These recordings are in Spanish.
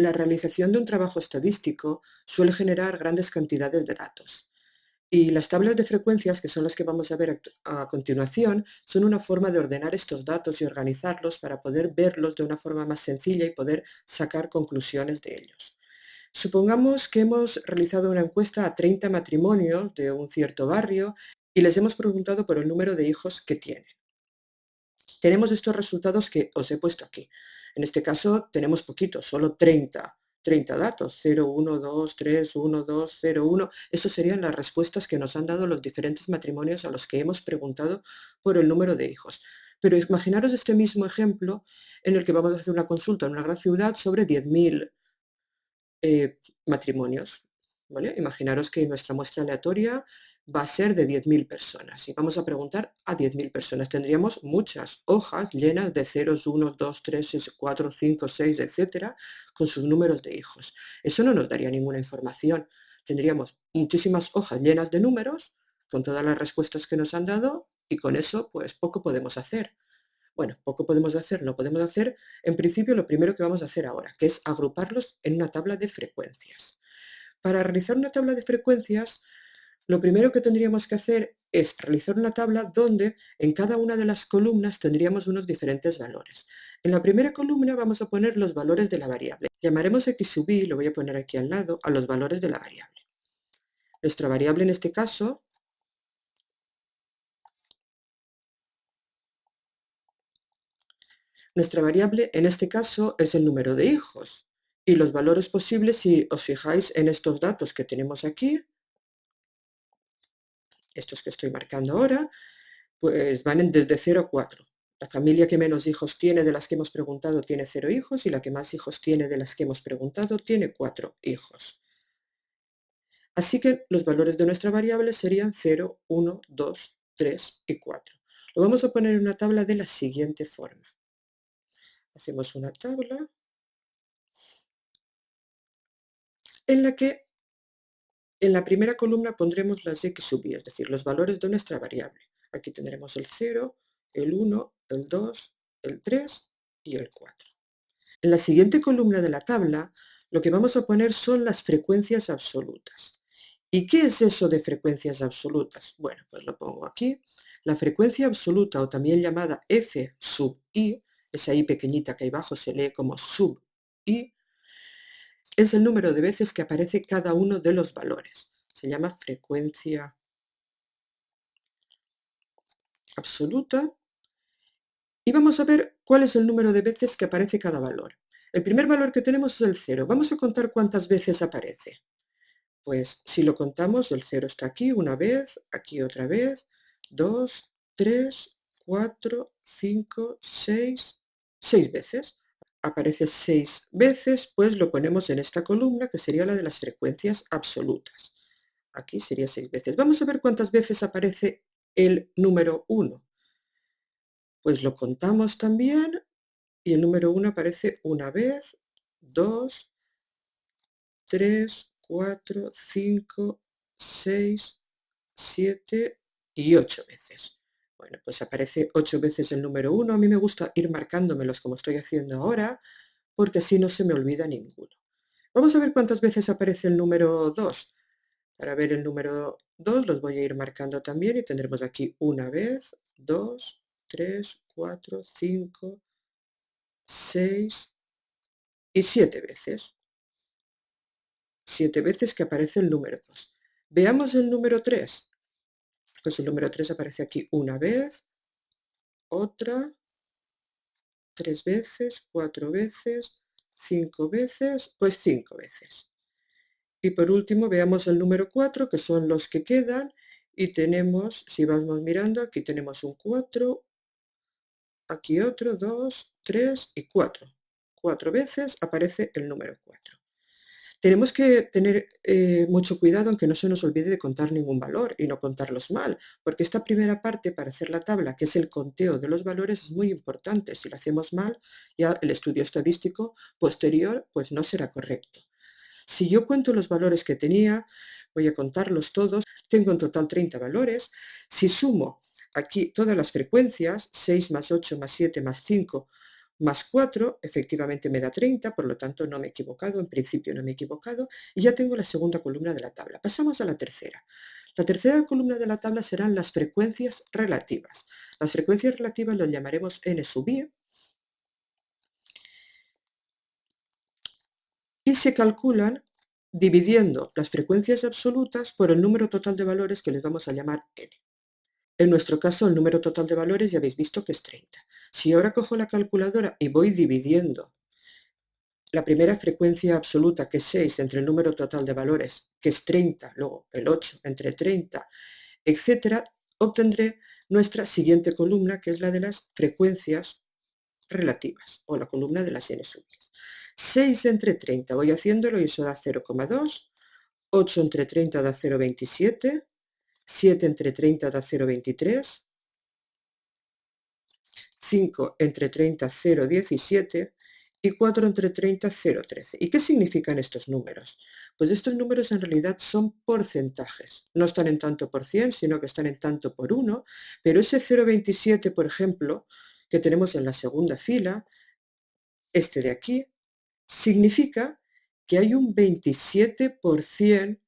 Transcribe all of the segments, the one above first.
La realización de un trabajo estadístico suele generar grandes cantidades de datos. Y las tablas de frecuencias, que son las que vamos a ver a continuación, son una forma de ordenar estos datos y organizarlos para poder verlos de una forma más sencilla y poder sacar conclusiones de ellos. Supongamos que hemos realizado una encuesta a 30 matrimonios de un cierto barrio y les hemos preguntado por el número de hijos que tienen. Tenemos estos resultados que os he puesto aquí. En este caso tenemos poquitos, solo 30 datos, 0, 1, 2, 3, 1, 2, 0, 1. Esas serían las respuestas que nos han dado los diferentes matrimonios a los que hemos preguntado por el número de hijos. Pero imaginaros este mismo ejemplo en el que vamos a hacer una consulta en una gran ciudad sobre 10.000 matrimonios. ¿Vale? Imaginaros que nuestra muestra aleatoria va a ser de 10.000 personas y vamos a preguntar a 10.000 personas. Tendríamos muchas hojas llenas de ceros, 1, 2, 3, 4, 5, 6, etcétera, con sus números de hijos. Eso no nos daría ninguna información. Tendríamos muchísimas hojas llenas de números con todas las respuestas que nos han dado y con eso pues poco podemos hacer. Bueno, poco podemos hacer, no podemos hacer, en principio, lo primero que vamos a hacer ahora, que es agruparlos en una tabla de frecuencias. Para realizar una tabla de frecuencias, lo primero que tendríamos que hacer es realizar una tabla donde en cada una de las columnas tendríamos unos diferentes valores. En la primera columna vamos a poner los valores de la variable. Llamaremos x sub i, lo voy a poner aquí al lado, a los valores de la variable. Nuestra variable en este caso es el número de hijos. Y los valores posibles, si os fijáis en estos datos que tenemos aquí, estos que estoy marcando ahora, pues van desde 0 a 4. La familia que menos hijos tiene de las que hemos preguntado tiene 0 hijos y la que más hijos tiene de las que hemos preguntado tiene 4 hijos. Así que los valores de nuestra variable serían 0, 1, 2, 3 y 4. Lo vamos a poner en una tabla de la siguiente forma. Hacemos una tabla en la que en la primera columna pondremos las x sub i, es decir, los valores de nuestra variable. Aquí tendremos el 0, el 1, el 2, el 3 y el 4. En la siguiente columna de la tabla, lo que vamos a poner son las frecuencias absolutas. ¿Y qué es eso de frecuencias absolutas? Bueno, pues lo pongo aquí. La frecuencia absoluta, o también llamada f sub i, esa i pequeñita que ahí abajo se lee como sub i, es el número de veces que aparece cada uno de los valores. Se llama frecuencia absoluta. Y vamos a ver cuál es el número de veces que aparece cada valor. El primer valor que tenemos es el 0. Vamos a contar cuántas veces aparece. Pues si lo contamos, el 0 está aquí una vez, aquí otra vez, 2, 3, 4, 5, 6, 6 veces. Aparece 6 veces, pues lo ponemos en esta columna que sería la de las frecuencias absolutas. Aquí sería 6 veces. Vamos a ver cuántas veces aparece el número 1. Pues lo contamos también y el número 1 aparece una vez, 2, 3, 4, 5, 6, 7 y 8 veces. Bueno, pues aparece 8 veces el número 1. A mí me gusta ir marcándomelos como estoy haciendo ahora, porque así no se me olvida ninguno. Vamos a ver cuántas veces aparece el número 2. Para ver el número 2 los voy a ir marcando también y tendremos aquí una vez, 2, 3, 4, 5, 6 y 7 veces. 7 veces que aparece el número 2. Veamos el número 3. Pues el número 3 aparece aquí una vez, otra, 3 veces, 4 veces, 5 veces, pues 5 veces. Y por último veamos el número 4, que son los que quedan, y tenemos, si vamos mirando, aquí tenemos un 4, aquí otro, 2, 3 y 4. 4 veces aparece el número 4. Tenemos que tener mucho cuidado en que no se nos olvide de contar ningún valor y no contarlos mal, porque esta primera parte para hacer la tabla, que es el conteo de los valores, es muy importante. Si lo hacemos mal, ya el estudio estadístico posterior pues no será correcto. Si yo cuento los valores que tenía, voy a contarlos todos, tengo en total 30 valores. Si sumo aquí todas las frecuencias, 6 más 8 más 7 más 5, más 4, efectivamente me da 30, por lo tanto no me he equivocado, en principio no me he equivocado, y ya tengo la segunda columna de la tabla. Pasamos a la tercera. La tercera columna de la tabla serán las frecuencias relativas. Las frecuencias relativas las llamaremos n sub i y se calculan dividiendo las frecuencias absolutas por el número total de valores que les vamos a llamar n. En nuestro caso, el número total de valores ya habéis visto que es 30. Si ahora cojo la calculadora y voy dividiendo la primera frecuencia absoluta, que es 6, entre el número total de valores, que es 30, luego el 8 entre 30, etcétera, obtendré nuestra siguiente columna, que es la de las frecuencias relativas, o la columna de las n sub i. 6 entre 30, voy haciéndolo y eso da 0,2, 8 entre 30 da 0,27, 7 entre 30 da 0,23, 5 entre 30 0,17 y 4 entre 30 0,13. ¿Y qué significan estos números? Pues estos números en realidad son porcentajes. No están en tanto por cien, sino que están en tanto por 1, pero ese 0,27, por ejemplo, que tenemos en la segunda fila, este de aquí, significa que hay un 27%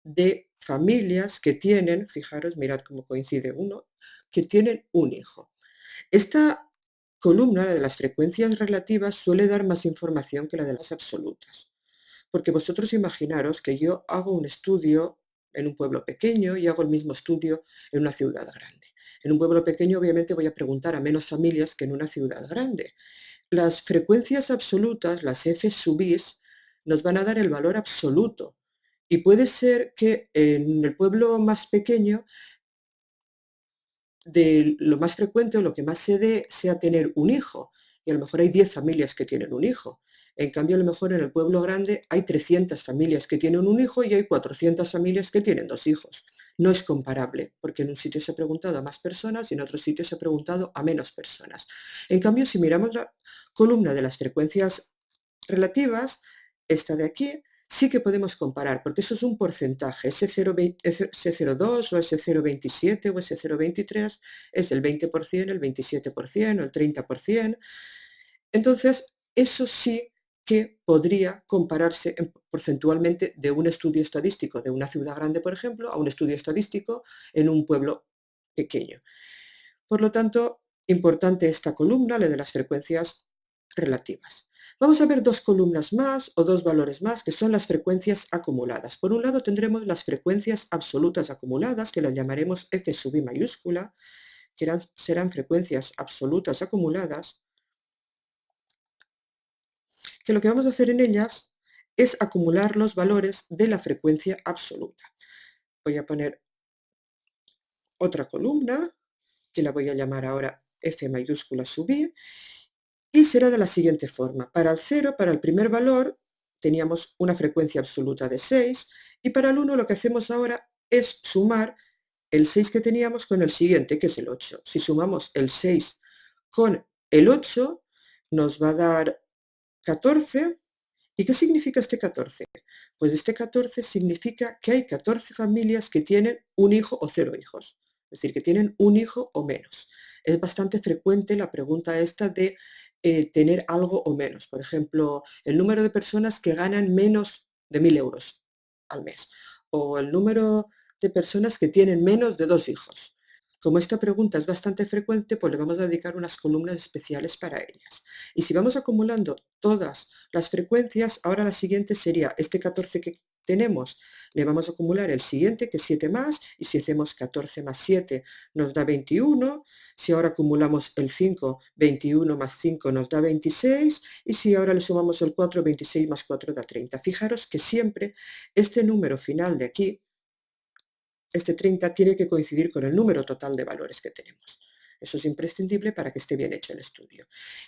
de familias que tienen, fijaros, mirad cómo coincide uno, que tienen un hijo. Esta columna, la de las frecuencias relativas, suele dar más información que la de las absolutas. Porque vosotros imaginaros que yo hago un estudio en un pueblo pequeño y hago el mismo estudio en una ciudad grande. En un pueblo pequeño obviamente voy a preguntar a menos familias que en una ciudad grande. Las frecuencias absolutas, las f sub i, nos van a dar el valor absoluto. Y puede ser que en el pueblo más pequeño de lo más frecuente o lo que más se dé sea tener un hijo, y a lo mejor hay 10 familias que tienen un hijo. En cambio, a lo mejor en el pueblo grande hay 300 familias que tienen un hijo y hay 400 familias que tienen 2 hijos. No es comparable, porque en un sitio se ha preguntado a más personas y en otro sitio se ha preguntado a menos personas. En cambio, si miramos la columna de las frecuencias relativas, esta de aquí, sí que podemos comparar, porque eso es un porcentaje. Ese 0,2 o ese 0,27 o ese 0,23 es el 20%, el 27% o el 30%. Entonces, eso sí que podría compararse porcentualmente de un estudio estadístico de una ciudad grande, por ejemplo, a un estudio estadístico en un pueblo pequeño. Por lo tanto, importante esta columna, la de las frecuencias relativas. Vamos a ver dos columnas más o dos valores más, que son las frecuencias acumuladas. Por un lado tendremos las frecuencias absolutas acumuladas, que las llamaremos f sub i mayúscula, que serán frecuencias absolutas acumuladas, que lo que vamos a hacer en ellas es acumular los valores de la frecuencia absoluta. Voy a poner otra columna, que la voy a llamar ahora f mayúscula sub i, y será de la siguiente forma. Para el 0, para el primer valor, teníamos una frecuencia absoluta de 6, y para el 1 lo que hacemos ahora es sumar el 6 que teníamos con el siguiente, que es el 8. Si sumamos el 6 con el 8, nos va a dar 14. ¿Y qué significa este 14? Pues este 14 significa que hay 14 familias que tienen un hijo o 0 hijos, es decir, que tienen un hijo o menos. Es bastante frecuente la pregunta esta de tener algo o menos. Por ejemplo, el número de personas que ganan menos de 1.000 euros al mes, o el número de personas que tienen menos de 2 hijos. Como esta pregunta es bastante frecuente, pues le vamos a dedicar unas columnas especiales para ellas. Y si vamos acumulando todas las frecuencias, ahora la siguiente sería este 14 que tenemos, le vamos a acumular el siguiente, que es 7 más, y si hacemos 14 más 7 nos da 21, si ahora acumulamos el 5, 21 más 5 nos da 26, y si ahora le sumamos el 4, 26 más 4 da 30. Fijaros que siempre este número final de aquí, este 30, tiene que coincidir con el número total de valores que tenemos. Eso es imprescindible para que esté bien hecho el estudio.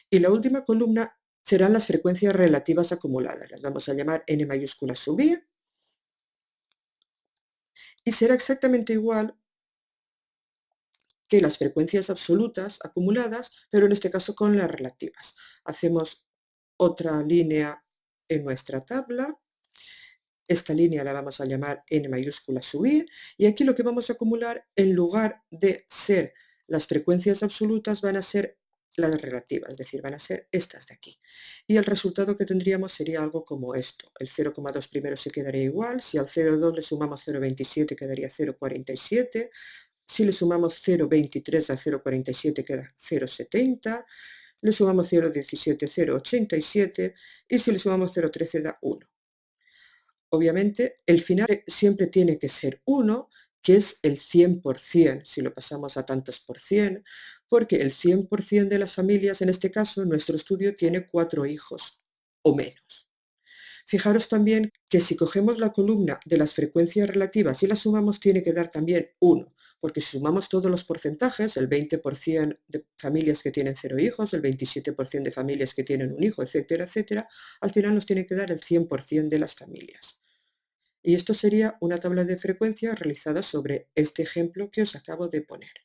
Y la última columna serán las frecuencias relativas acumuladas. Las vamos a llamar n mayúscula sub i. Y será exactamente igual que las frecuencias absolutas acumuladas, pero en este caso con las relativas. Hacemos otra línea en nuestra tabla. Esta línea la vamos a llamar n mayúscula sub i, y aquí lo que vamos a acumular, en lugar de ser las frecuencias absolutas, van a ser las relativas, es decir, van a ser estas de aquí. Y el resultado que tendríamos sería algo como esto. El 0,2 primero se quedaría igual, si al 0,2 le sumamos 0,27 quedaría 0,47, si le sumamos 0,23 a 0,47 queda 0,70, le sumamos 0,17, 0,87 y si le sumamos 0,13 da 1. Obviamente, el final siempre tiene que ser 1, que es el 100%, si lo pasamos a tantos por cien, porque el 100% de las familias, en este caso, en nuestro estudio, tiene 4 hijos o menos. Fijaros también que si cogemos la columna de las frecuencias relativas y las sumamos, tiene que dar también 1, porque si sumamos todos los porcentajes, el 20% de familias que tienen 0 hijos, el 27% de familias que tienen un hijo, etcétera, etcétera, al final nos tiene que dar el 100% de las familias. Y esto sería una tabla de frecuencia realizada sobre este ejemplo que os acabo de poner.